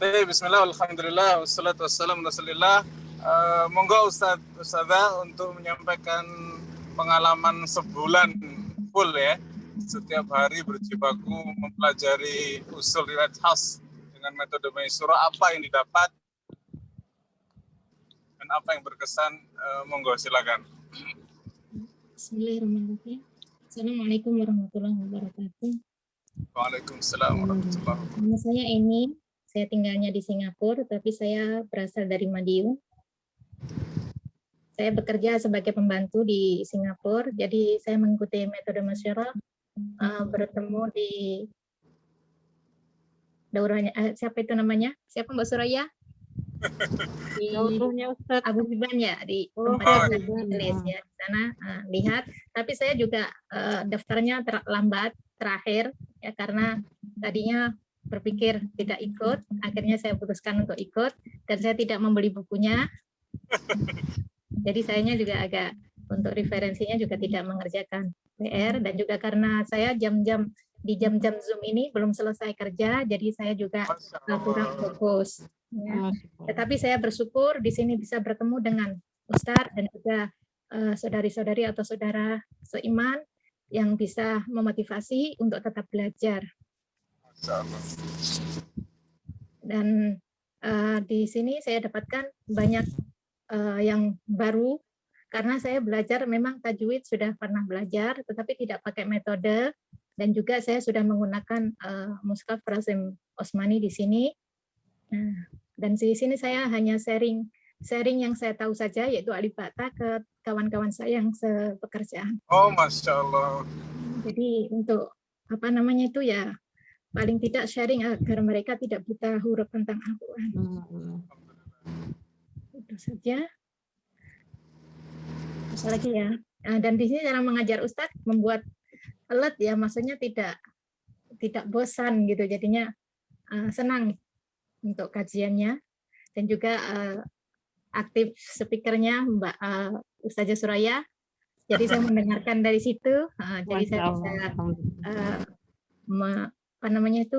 Bismillah, alhamdulillah, wassalatu wassalamu rasulillah. Monggo Ustazah untuk menyampaikan pengalaman sebulan full ya. Setiap hari berjibaku mempelajari usul riwayat khas dengan metode Maisurah, apa yang didapat dan apa yang berkesan. Monggo silakan. Bismillahirrahmanirrahim. Assalamualaikum warahmatullahi wabarakatuh. Waalaikumsalam warahmatullahi wabarakatuh. Nama saya Eni. Saya tinggalnya di Singapura, tapi saya berasal dari Madiun. Saya bekerja sebagai pembantu di Singapura, jadi saya mengikuti metode Maisurah, bertemu di daurahnya, siapa itu namanya? Siapa Mbak Suraya? Di Abu Biban ya, di tempat tulis ya, di sana lihat. Tapi saya juga daftarnya terlambat, terakhir, ya karena tadinya berpikir tidak ikut, akhirnya saya putuskan untuk ikut, dan saya tidak membeli bukunya. Jadi sayanya juga agak, untuk referensinya juga tidak mengerjakan PR, dan juga karena saya di jam-jam Zoom ini belum selesai kerja, jadi saya juga kurang fokus. Ya. Tetapi saya bersyukur di sini bisa bertemu dengan Ustadz dan juga saudari-saudari atau saudara seiman yang bisa memotivasi untuk tetap belajar. Dan di sini saya dapatkan banyak yang baru, karena saya belajar memang tajwid sudah pernah belajar, tetapi tidak pakai metode, dan juga saya sudah menggunakan Mushaf Qasim Osmani di sini. Nah, dan di sini saya hanya sharing yang saya tahu saja, yaitu alif bata ke kawan-kawan saya yang sepekerjaan. Oh, Masya Allah. Jadi untuk apa namanya itu ya, paling tidak sharing agar mereka tidak buta huruf tentang Al-Quran. Itu saja. Terus lagi ya. Dan di sini cara mengajar Ustadz membuat alert ya, maksudnya tidak bosan gitu, jadinya senang untuk kajiannya, dan juga aktif speakernya Mbak Ustazah Suraya. Jadi saya mendengarkan dari situ, jadi saya bisa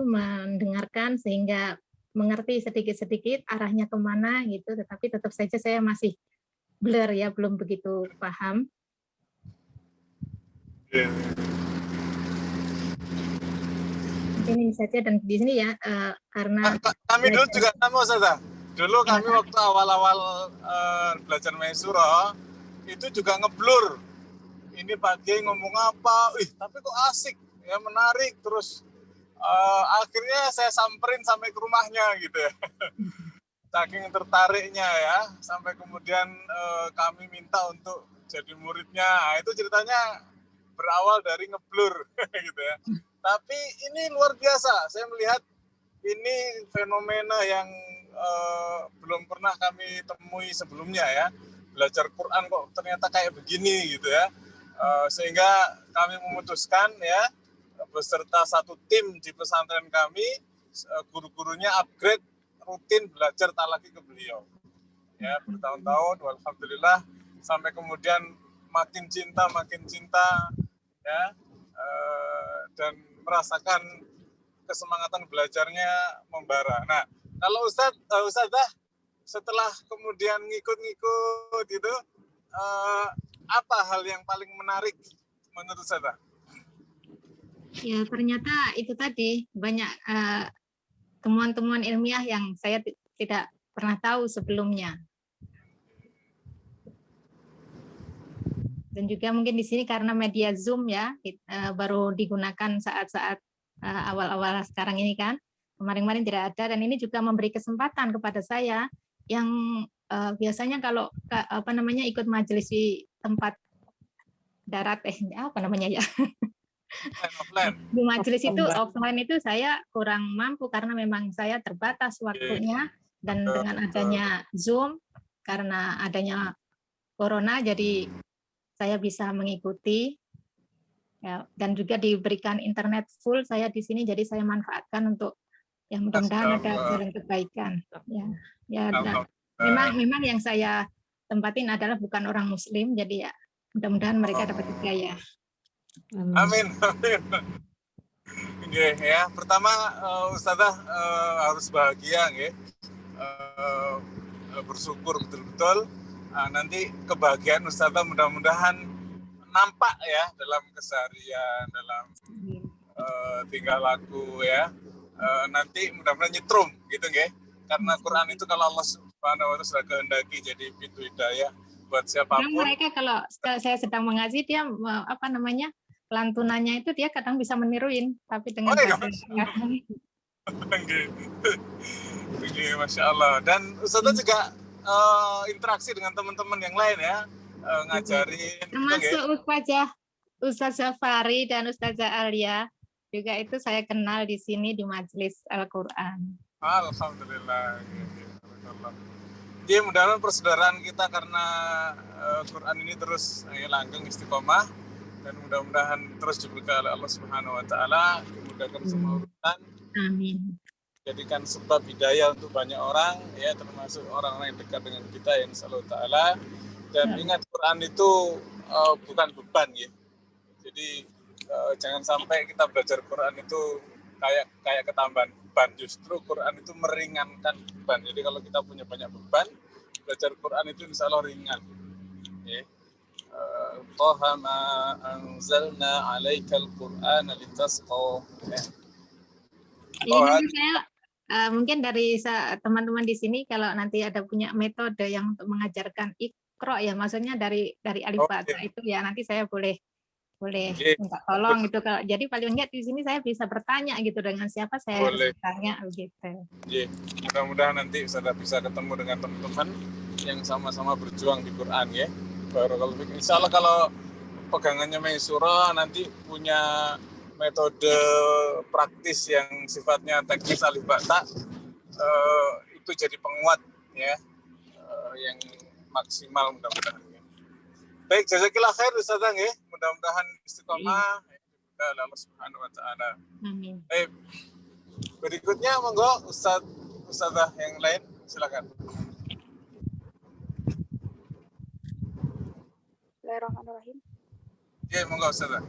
mendengarkan sehingga mengerti sedikit-sedikit arahnya kemana gitu, tetapi tetap saja saya masih blur ya, belum begitu paham. Ini saja, dan di sini ya karena kami dulu juga sama Ustazah. Dulu kami waktu awal-awal belajar Maisurah itu juga ngeblur. Ini Pak Kiai ngomong apa? Tapi kok asik, ya menarik. Terus akhirnya saya samperin sampai ke rumahnya gitu ya. Saking tertariknya ya, sampai kemudian kami minta untuk jadi muridnya. Nah, itu ceritanya berawal dari ngeblur gitu ya. Tapi ini luar biasa. Saya melihat ini fenomena yang belum pernah kami temui sebelumnya ya. Belajar Quran kok ternyata kayak begini gitu ya. Sehingga kami memutuskan ya, beserta satu tim di pesantren kami, guru-gurunya upgrade rutin belajar talaki ke beliau. Ya, bertahun-tahun, alhamdulillah, sampai kemudian makin cinta ya, dan merasakan kesemangatan belajarnya membara. Nah, kalau Ustazah setelah kemudian ngikut-ngikut gitu, apa hal yang paling menarik menurut Ustazah? Ya, ternyata itu tadi banyak temuan-temuan ilmiah yang saya tidak pernah tahu sebelumnya. Dan juga mungkin di sini karena media Zoom ya, baru digunakan saat-saat awal-awal sekarang ini kan. Kemarin-kemarin tidak ada, dan ini juga memberi kesempatan kepada saya yang biasanya kalau ikut majelis di tempat darat ya. Di majelis itu offline itu saya kurang mampu karena memang saya terbatas waktunya, dan dengan adanya Zoom karena adanya corona jadi saya bisa mengikuti ya, dan juga diberikan internet full saya di sini, jadi saya manfaatkan untuk yang mudah-mudahan ada jalan kebaikan ya memang yang saya tempatin adalah bukan orang Muslim, jadi ya mudah-mudahan mereka dapat hidayah. Amin. Ya. Pertama Ustazah harus bahagia nggih. Bersyukur betul-betul. Nanti kebahagiaan Ustazah mudah-mudahan nampak ya dalam keseharian, dalam tingkah laku ya. Nanti mudah-mudahan nyetrum gitu nggih. Karena Quran itu kalau Allah Subhanahu wa taala sudah kehendaki jadi pintu hidayah buat siapapun. Mereka kalau saya sedang mengaji dia apa namanya? Lantunannya itu dia kadang bisa meniruin tapi dengan bahasa Oke, Masya Allah. Dan Ustazah juga interaksi dengan teman-teman yang lain ya, ngajarin. Termasuk Ustazah Fari dan Ustazah Alia juga itu saya kenal di sini di majelis Al-Quran. Alhamdulillah. Jadi mudah-mudahan persaudaraan kita karena Quran ini terus langgeng istiqomah dan mudah-mudahan terus diberkahi oleh Allah Subhanahu wa taala, dimudahkan semua urusan. Amin. Jadikan sebab hidayah untuk banyak orang ya, termasuk orang-orang yang dekat dengan kita ya insyaallah taala. Dan ingat Quran itu bukan beban ya. Jadi jangan sampai kita belajar Quran itu kayak ketambahan beban. Justru Quran itu meringankan beban. Jadi kalau kita punya banyak beban, belajar Quran itu insya Allah ringan. Ya. Taha ma anzalna alaikal Qur'ana litasqa. Mungkin dari teman-teman di sini kalau nanti ada punya metode yang untuk mengajarkan Iqra ya, maksudnya dari alif ba ta itu ya nanti saya boleh minta tolong gitu. Jadi paling enggak di sini saya bisa bertanya gitu dengan siapa saya harus bertanya begitu. Mudah-mudahan nanti Ustazah bisa ketemu dengan teman-teman yang sama-sama berjuang di Quran ya. Barakallahu. Insya Allah kalau pegangannya Maisura nanti punya metode praktis yang sifatnya teknis alif ba ta itu jadi penguat ya yang maksimal mudah-mudahan. Baik, jazakillah khair Ustazah ya. Mudah-mudahan istiqomah Allah Subhanahu wa taala. Amin. Baik. Berikutnya monggo Ustazah yang lain silakan. Bismillahirrahmanirrahim. Ya, monggo Ustazah.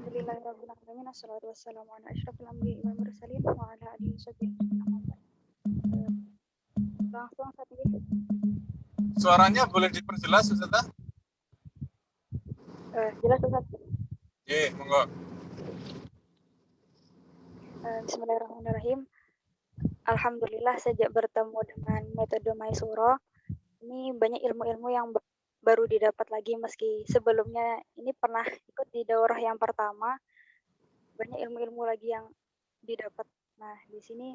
Alhamdulillahirrahmanirrahim. Assalatu wassalamu ala asyrafil anbiya'i wal mursalin wa ala alihi washabihi. Langsung saat ini. Suaranya boleh diperjelas Ustazah? Jelas Ustaz. Oke, monggo. Bismillahirrahmanirrahim. Alhamdulillah sejak bertemu dengan metode Maisura, ini banyak ilmu-ilmu yang baru didapat lagi meski sebelumnya ini pernah ikut di daurah yang pertama. Banyak ilmu-ilmu lagi yang didapat. Nah, di sini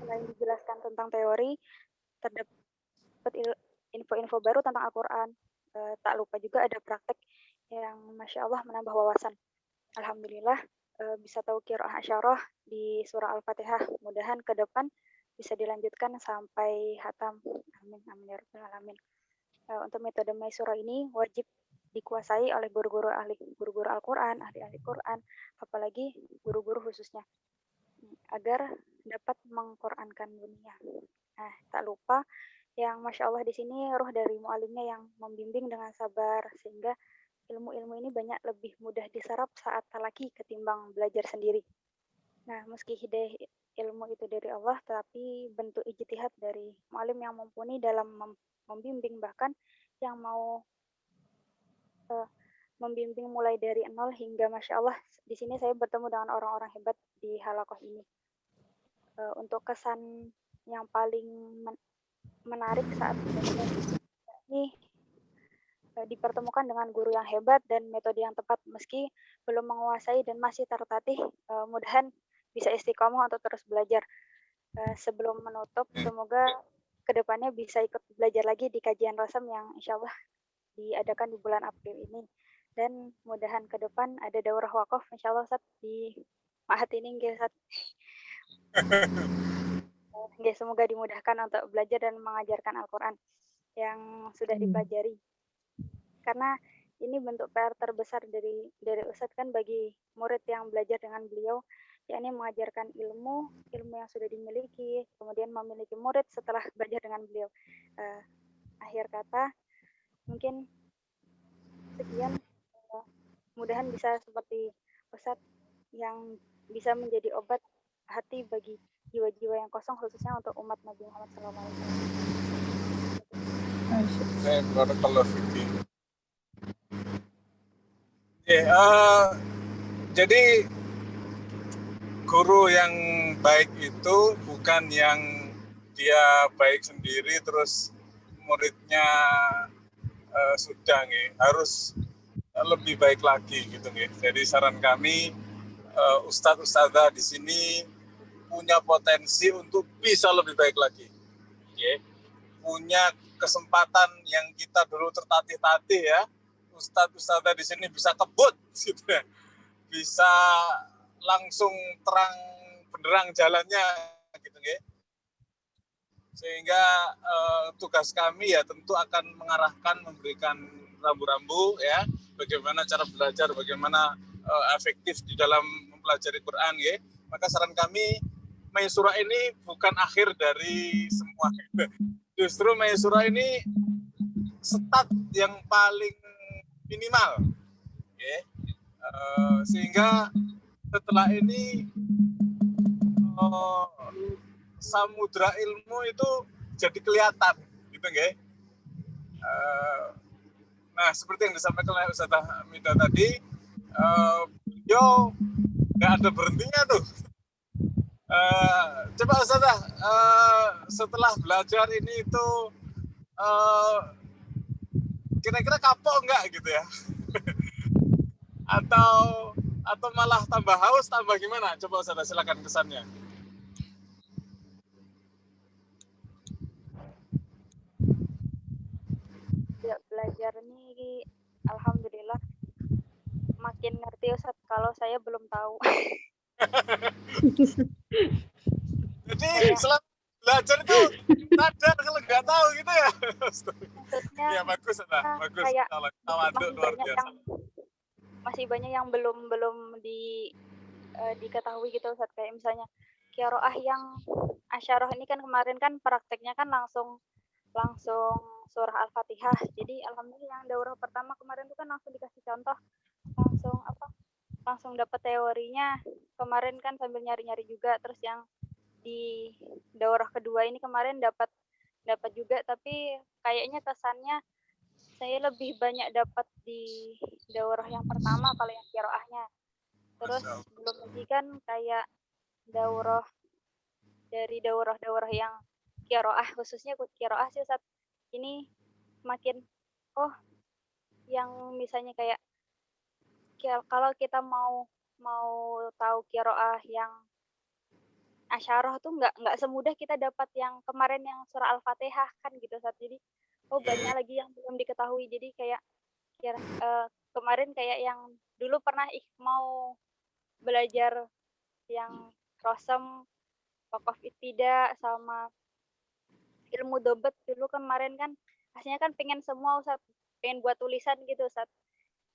selain dijelaskan tentang teori, terdapat info-info baru tentang Al-Quran. Tak lupa juga ada praktek yang Masya Allah menambah wawasan. Alhamdulillah bisa tahu qiraah asyarah di surah Al-Fatihah. Mudahan ke depan bisa dilanjutkan sampai hatam. Amin, amin ya rabbal alamin. Untuk metode Maisura ini wajib dikuasai oleh guru-guru Al-Quran, ahli-ahli Quran, apalagi guru-guru khususnya, agar dapat mengqurankan dunia. Nah, tak lupa yang Masya Allah di sini ruh dari mu'alimnya yang membimbing dengan sabar, sehingga ilmu-ilmu ini banyak lebih mudah diserap saat talaki ketimbang belajar sendiri. Nah, meski hidayah ilmu itu dari Allah, tetapi bentuk ijtihad dari mu'alim yang mumpuni dalam membimbing, bahkan yang mau membimbing mulai dari nol hingga Masya Allah. Di sini saya bertemu dengan orang-orang hebat di halakoh ini. Untuk kesan yang paling menarik saat ini dipertemukan dengan guru yang hebat dan metode yang tepat meski belum menguasai dan masih tertatih. Mudahan bisa istiqomah untuk terus belajar. Sebelum menutup, semoga kedepannya bisa ikut belajar lagi di kajian Rasam yang insya Allah diadakan di bulan April ini. Dan mudahan ke depan ada daurah wakaf insya Allah Ustaz di Ma'had ini Ustaz. Semoga dimudahkan untuk belajar dan mengajarkan Al-Quran yang sudah dipelajari. Karena ini bentuk PR terbesar dari Ustadz kan bagi murid yang belajar dengan beliau, yakni mengajarkan ilmu yang sudah dimiliki, kemudian memiliki murid setelah belajar dengan beliau. Akhir kata, mungkin sekian. Mudahan bisa seperti Ustadz, yang bisa menjadi obat hati bagi jiwa-jiwa yang kosong, khususnya untuk umat Nabi Muhammad SAW. Barakallahu fiik. Jadi guru yang baik itu bukan yang dia baik sendiri terus muridnya sudah nih, harus lebih baik lagi gitu nih. Jadi saran kami ustadz ustadzah di sini punya potensi untuk bisa lebih baik lagi. Okay. Punya kesempatan yang kita dulu tertatih-tatih ya. Ustadz ustadzah di sini bisa kebut gitu ya. Bisa langsung terang benderang jalannya gitu ya. Sehingga tugas kami ya tentu akan mengarahkan, memberikan rambu-rambu ya, bagaimana cara belajar, bagaimana efektif di dalam mempelajari Quran ya. Maka saran kami, Maisurah ini bukan akhir dari semua. Justru Maisurah ini start yang paling minimal ya. Sehingga setelah ini samudra ilmu itu jadi kelihatan gitu nggak? Nah seperti yang disampaikan oleh Ustazah Mida tadi, beliau nggak ada berhentinya tuh. Coba Ustazah, setelah belajar ini itu kira-kira kapok nggak gitu ya? atau malah tambah haus, tambah gimana? Coba Ustazah silakan kesannya. Ya, belajar ini alhamdulillah makin ngerti Ustadz kalau saya belum tahu. Jadi selama belajar itu sadar kalau nggak tahu gitu ya. Maksudnya ya bagus bagus. Kayak Tawaduk luar biasa. Masih banyak yang belum diketahui gitu Ustadz, kayak misalnya qiraah yang asyarah ini kan kemarin kan prakteknya kan langsung surah Al-Fatihah. Jadi alhamdulillah yang daurah pertama kemarin itu kan langsung dikasih contoh, langsung dapat teorinya. Kemarin kan sambil nyari-nyari juga, terus yang di daurah kedua ini kemarin dapat juga, tapi kayaknya kesannya saya lebih banyak dapat di daurah yang pertama kalau yang qiraahnya. Terus belum lagi kan kayak daurah yang qiraah, khususnya qiraah sih saat ini makin yang misalnya kayak kalau kita mau tahu qiraah yang asyarah tuh nggak semudah kita dapat yang kemarin yang surah Al-Fatihah kan gitu saat. Jadi banyak lagi yang belum diketahui. Jadi kayak kemarin kayak yang dulu pernah mau belajar yang Rosem, Waqaf Ibtida sama ilmu dobet dulu kemarin kan aslinya kan pengen semua Ustaz, pengen buat tulisan gitu Ustaz.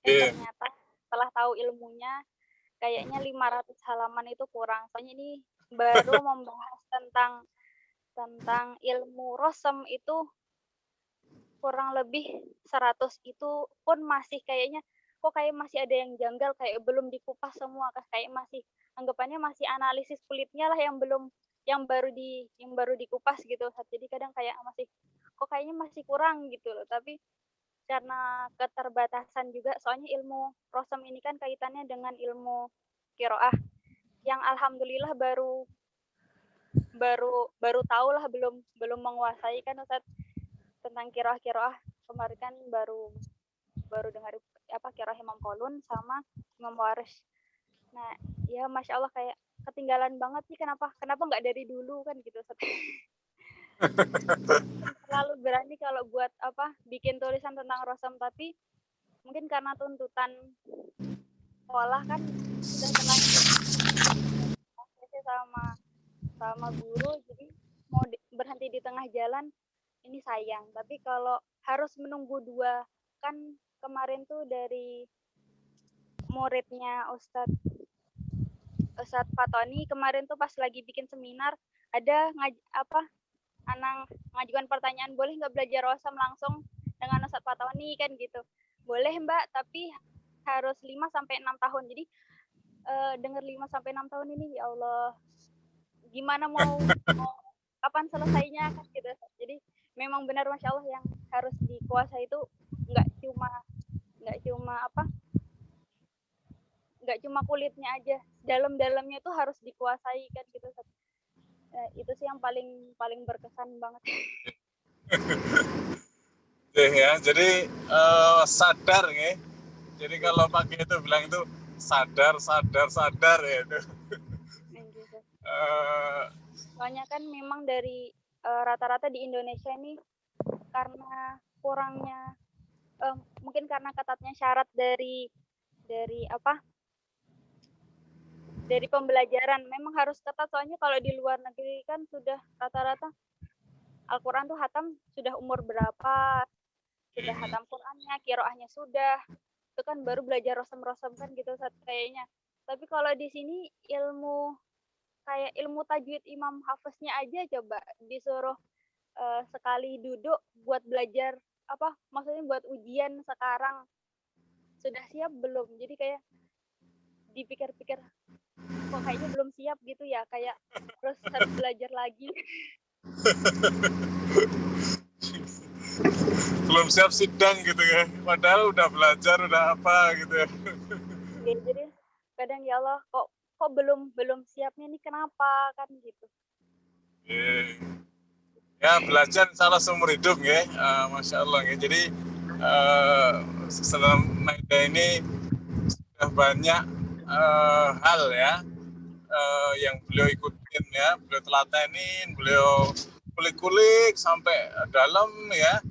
Ternyata setelah tahu ilmunya kayaknya 500 halaman itu kurang. Soalnya ini baru membahas tentang ilmu Rosem itu kurang lebih 100, itu pun masih kayaknya kok kayak masih ada yang janggal, kayak belum dikupas semua, kayak masih anggapannya masih analisis kulitnya lah yang baru dikupas gitu. Jadi kadang kayak masih kok kayaknya masih kurang gitu loh. Tapi karena keterbatasan juga, soalnya ilmu Rosem ini kan kaitannya dengan ilmu qiraah yang alhamdulillah baru tahu lah, belum menguasai kan Ustaz tentang qiraah kemarin kan baru dengar qiraah Imam Qaulun sama Imam Waris. Nah, ya Masya Allah kayak ketinggalan banget sih, kenapa nggak dari dulu kan gitu. Selalu berani kalau buat bikin tulisan tentang Rosem, tapi mungkin karena tuntutan sekolah kan sudah terlanjur sama guru, jadi mau berhenti di tengah jalan ini sayang. Tapi kalau harus menunggu 2, kan kemarin tuh dari muridnya Ustadz Fatoni kemarin tuh pas lagi bikin seminar ada ngajukan pertanyaan, boleh nggak belajar Rosem langsung dengan Ustadz Fatoni kan gitu. Boleh Mbak, tapi harus 5-6 tahun. Jadi dengar 5 sampai 6 tahun ini, ya Allah, gimana mau kapan selesainya kan gitu. Jadi memang benar Masya Allah yang harus dikuasai itu nggak cuma nggak cuma kulitnya aja, dalam-dalamnya itu harus dikuasai kan gitu. Itu sih yang paling berkesan banget. Ya, jadi sadar ya. Jadi kalau pagi itu bilang itu sadar ya itu. Soalnya kan memang dari rata-rata di Indonesia ini karena kurangnya mungkin karena ketatnya syarat dari pembelajaran memang harus ketat. Soalnya kalau di luar negeri kan sudah rata-rata Al-Quran tuh hatam sudah umur berapa, sudah hatam Qurannya, kiroahnya sudah, itu kan baru belajar rosem-rosem kan gitu kayaknya. Tapi kalau di sini ilmu tajwid imam hafiznya aja coba disuruh sekali duduk buat belajar maksudnya buat ujian sekarang sudah siap belum, jadi kayak dipikir-pikir kok kayaknya belum siap gitu ya, kayak terus harus belajar lagi. Belum siap sidang gitu ya, padahal udah belajar udah apa gitu ya. Jadi kadang ya Allah kok belum siapnya nih, kenapa kan gitu. Ya belajar salah seumur hidup ya, Masya Allah ya. Jadi setelah Maida ini sudah banyak hal ya yang beliau ikutin ya, beliau telatenin, beliau kulik-kulik sampai dalam ya.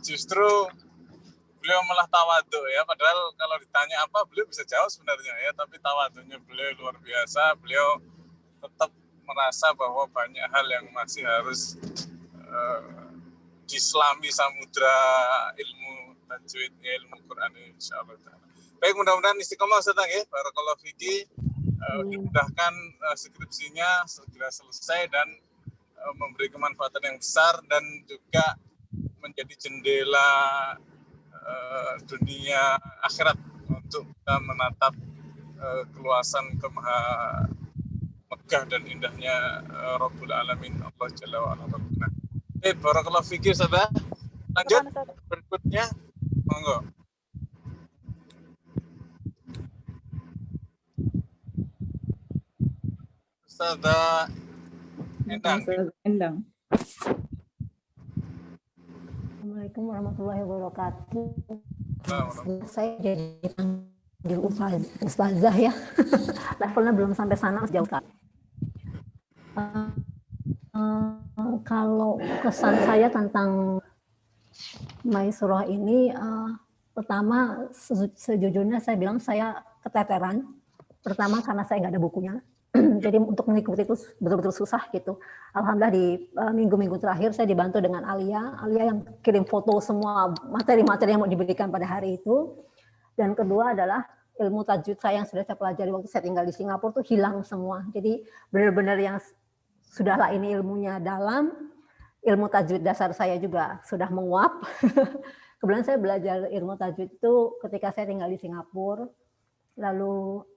Justru beliau malah tawadhu ya, padahal kalau ditanya apa beliau bisa jawab sebenarnya ya, tapi tawadhunya beliau luar biasa. Beliau tetap merasa bahwa banyak hal yang masih harus diselami samudra ilmu tajwid, ilmu Quran ini, insyaallah. Baik, mudah-mudahan istiqomah Ustaz ya. Barakallahu fiki. Dimudahkan skripsinya segera selesai dan memberi kemanfaatan yang besar dan juga menjadi jendela dunia akhirat untuk kita menatap keluasan megah dan indahnya Rabbul Alamin Allah Jalla wa Ala Rabbuna. Barakallahu fiki Ustaz. Lanjut berikutnya, monggo. Ustaz Endang. Assalamualaikum warahmatullahi wabarakatuh. Saya jadi panggil Ustazah ya. Levelnya belum sampai sana, masih jauh kan. Kalau kesan saya tentang Maisurah ini, pertama sejujurnya saya bilang saya keteteran. Pertama karena saya nggak ada bukunya. Jadi untuk mengikuti itu betul-betul susah gitu. Alhamdulillah di minggu-minggu terakhir saya dibantu dengan Alia yang kirim foto semua materi-materi yang mau diberikan pada hari itu. Dan kedua adalah ilmu tajwid saya yang sudah saya pelajari waktu saya tinggal di Singapura tuh hilang semua. Jadi benar-benar yang sudahlah ini ilmunya dalam, ilmu tajwid dasar saya juga sudah menguap. Kebetulan saya belajar ilmu tajwid itu ketika saya tinggal di Singapura. Lalu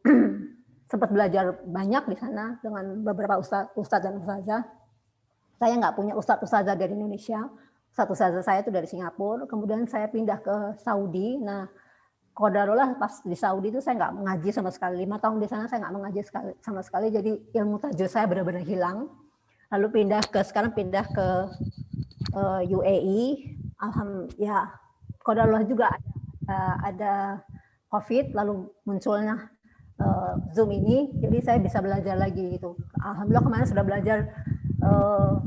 sempat belajar banyak di sana dengan beberapa ustadz dan ustazah. Saya nggak punya ustazah dari Indonesia. Ustazah saya itu dari Singapura. Kemudian saya pindah ke Saudi. Nah, qadarullah pas di Saudi itu saya nggak mengaji sama sekali. 5 tahun di sana saya nggak mengaji sama sekali. Jadi ilmu tajwid saya benar-benar hilang. Lalu sekarang pindah ke UAE. Alhamdulillah, qadarullah juga ada COVID. Lalu munculnya Zoom ini, jadi saya bisa belajar lagi gitu. Alhamdulillah kemarin sudah belajar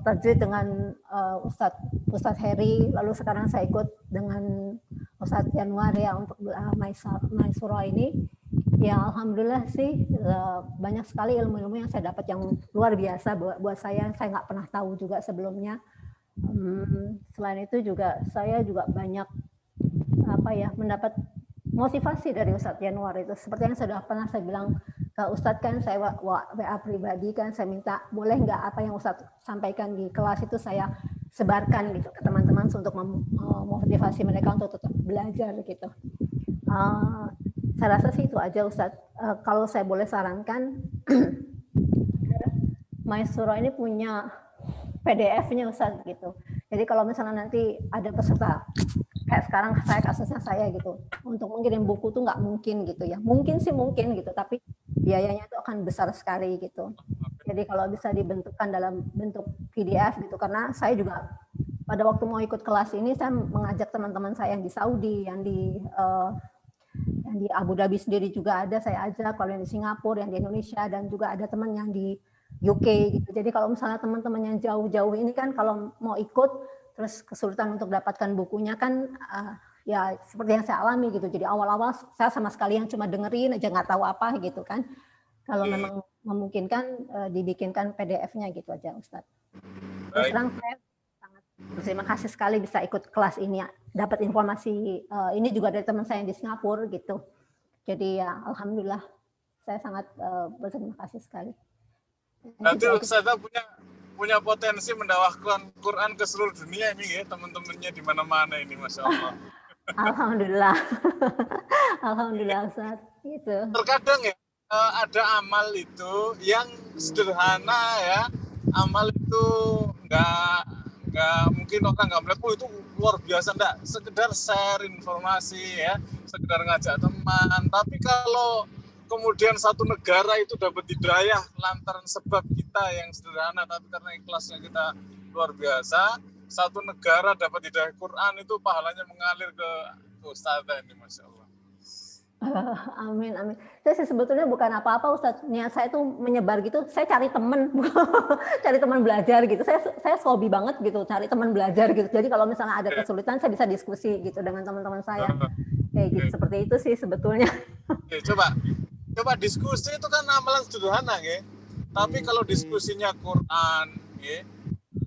tajwid dengan Ustadz Heri, lalu sekarang saya ikut dengan Ustadz Januar ya untuk Maisurah ini. Ya alhamdulillah sih banyak sekali ilmu-ilmu yang saya dapat yang luar biasa buat saya nggak pernah tahu juga sebelumnya. Selain itu juga saya juga banyak mendapat motivasi dari Ustadz Januar itu. Seperti yang sudah pernah saya bilang ke Ustadz kan, saya WA pribadi kan, saya minta boleh nggak apa yang Ustadz sampaikan di kelas itu saya sebarkan gitu ke teman-teman untuk memotivasi mereka untuk tetap belajar gitu. Saya rasa sih itu aja Ustadz. Kalau saya boleh sarankan, Maisuro ini punya PDF-nya Ustadz gitu. Jadi kalau misalnya nanti ada peserta, kayak sekarang kasusnya saya gitu, untuk mengirim buku tuh nggak mungkin gitu ya. Mungkin sih mungkin gitu, tapi biayanya itu akan besar sekali gitu. Jadi kalau bisa dibentukkan dalam bentuk PDF gitu, karena saya juga pada waktu mau ikut kelas ini saya mengajak teman-teman saya yang di Saudi, yang di Abu Dhabi sendiri juga ada saya ajak, kalau yang di Singapura, yang di Indonesia, dan juga ada teman yang di UK gitu. Jadi kalau misalnya teman-teman yang jauh-jauh ini kan kalau mau ikut terus kesulitan untuk dapatkan bukunya kan ya seperti yang saya alami gitu. Jadi awal-awal saya sama sekali yang cuma dengerin aja nggak tahu apa gitu kan. Kalau memang memungkinkan dibikinkan PDF-nya gitu aja Ustadz. Terus terang saya sangat berterima kasih sekali bisa ikut kelas ini, dapat informasi ini juga dari teman saya yang di Singapura gitu. Jadi ya alhamdulillah saya sangat berterima kasih sekali. Nanti Ustazah punya potensi mendakwahkan Quran ke seluruh dunia ini ya, teman-temannya di mana-mana ini, Masya Allah. Alhamdulillah. Alhamdulillah Ustaz. Gitu. Terkadang ya ada amal itu yang sederhana ya, amal itu nggak mungkin orang nggak melihat, oh itu luar biasa, enggak, sekedar share informasi ya, sekedar ngajak teman. Tapi kalau kemudian satu negara itu dapat hidayah lantaran sebab kita yang sederhana, tapi karena ikhlasnya kita luar biasa, satu negara dapat hidayah Quran itu pahalanya mengalir ke Ustazah ini, Masya Allah. Amin, amin. Saya sih sebetulnya bukan apa-apa Ustaz. Niat saya tuh menyebar gitu. Saya cari teman, cari teman belajar gitu. Saya hobi banget gitu, cari teman belajar gitu. Jadi kalau misalnya ada kesulitan, saya bisa diskusi gitu dengan teman-teman saya. Kayak gitu. Seperti itu sih sebetulnya. Coba diskusi itu kan amalan sederhana ya. Tapi kalau diskusinya Quran ya,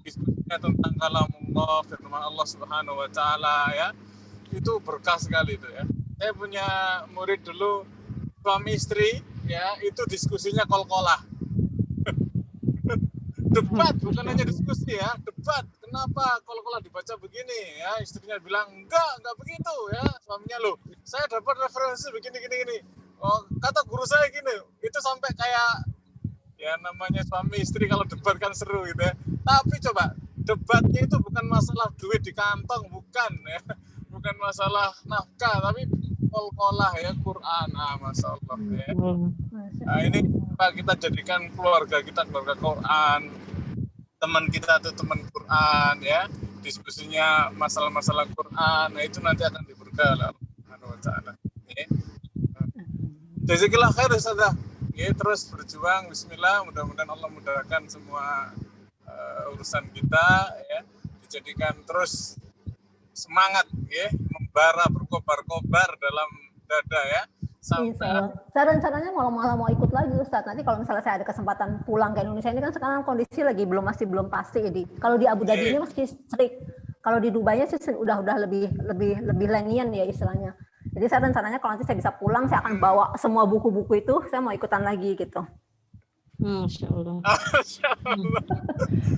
diskusinya tentang kalamullah, firman Allah Subhanahu wa taala ya, itu berkah sekali itu ya. Saya punya murid dulu, suami istri ya, itu diskusinya kol-kolah. Debat, bukan hanya diskusi ya, debat. Kenapa kol-kolah dibaca begini ya? Istrinya bilang enggak begitu ya. Suaminya loh, saya dapat referensi begini. Oh, kata guru saya gini, itu sampai kayak ya namanya suami istri kalau debat kan seru gitu ya. Tapi coba debatnya itu bukan masalah duit di kantong, bukan ya, bukan masalah nafkah, tapi kol-kolah ya Quran, Masya Allah ya. Nah ini kita jadikan keluarga kita keluarga Quran, teman kita tuh teman Quran ya, diskusinya masalah-masalah Quran, nah itu nanti akan diberkah oleh Allah Subhanahu wa taala. Jazakallah khair Ustazah. Ya, terus berjuang, bismillah, mudah-mudahan Allah mudahkan semua urusan kita ya, dijadikan terus semangat ya, membara berkobar-kobar dalam dada ya. Sampai saya rencananya malah mau ikut lagi Ustaz. Nanti kalau misalnya saya ada kesempatan pulang ke Indonesia, ini kan sekarang kondisi lagi masih belum pasti ini. Kalau di Abu Dhabi ini masih strict. Kalau di Dubai sih udah lebih lenient ya istilahnya. Jadi saya rencananya kalau nanti saya bisa pulang, saya akan bawa semua buku-buku itu, saya mau ikutan lagi gitu. Masya Allah.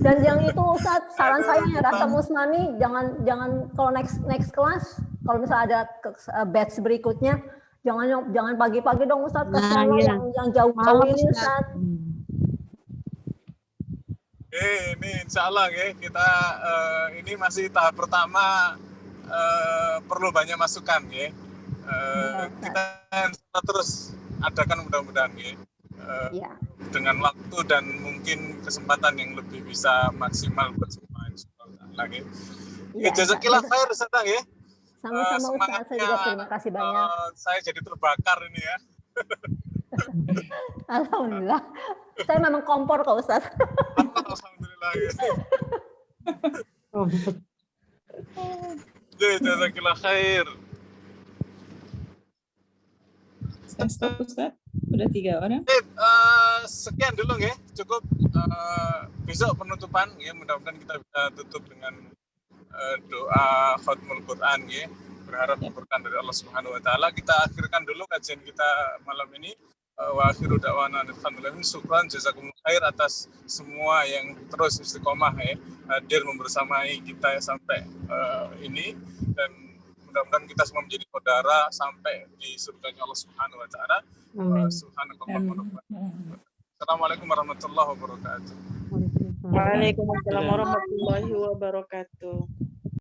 Dan yang itu Ustaz, saran saya ya Rasa Musnani, jangan kalau next kelas, kalau misalnya ada batch berikutnya, jangan pagi-pagi dong Ustaz, kasihan yang jauh-jauh ini Ustaz. Ini insya Allah ya, kita ini masih tahap pertama, perlu banyak masukan ya. Kita terus adakan mudah-mudahan ya. Dengan waktu dan mungkin kesempatan yang lebih bisa maksimal buat semua lagi. Jazakallah khair Ustaz ya. Sama-sama Ustaz, saya juga terima kasih banyak. Saya jadi terbakar ini ya. Alhamdulillah. Saya memang kompor kok Ustaz. Alhamdulillah ya. Jazakallah khair. Ustaz, udah 3 orang. Sekian dulu ya, cukup. Besok penutupan ya, mudah-mudahan kita bisa tutup dengan doa khatmul Quran ya. Berharap berkah dari Allah Subhanahu wa taala. Kita akhirkan dulu kajian kita malam ini. Wa akhiru da'wana alhamdulillah. Syukran jazakumullah khair atas semua yang terus istiqomah ya, hadir membersamai kita sampai ini, dan Mudah-mudahan kita semua menjadi saudara sampai di surganya Allah Subhanahu wa taala. Assalamualaikum warahmatullahi wabarakatuh. Waalaikumsalam warahmatullahi wabarakatuh.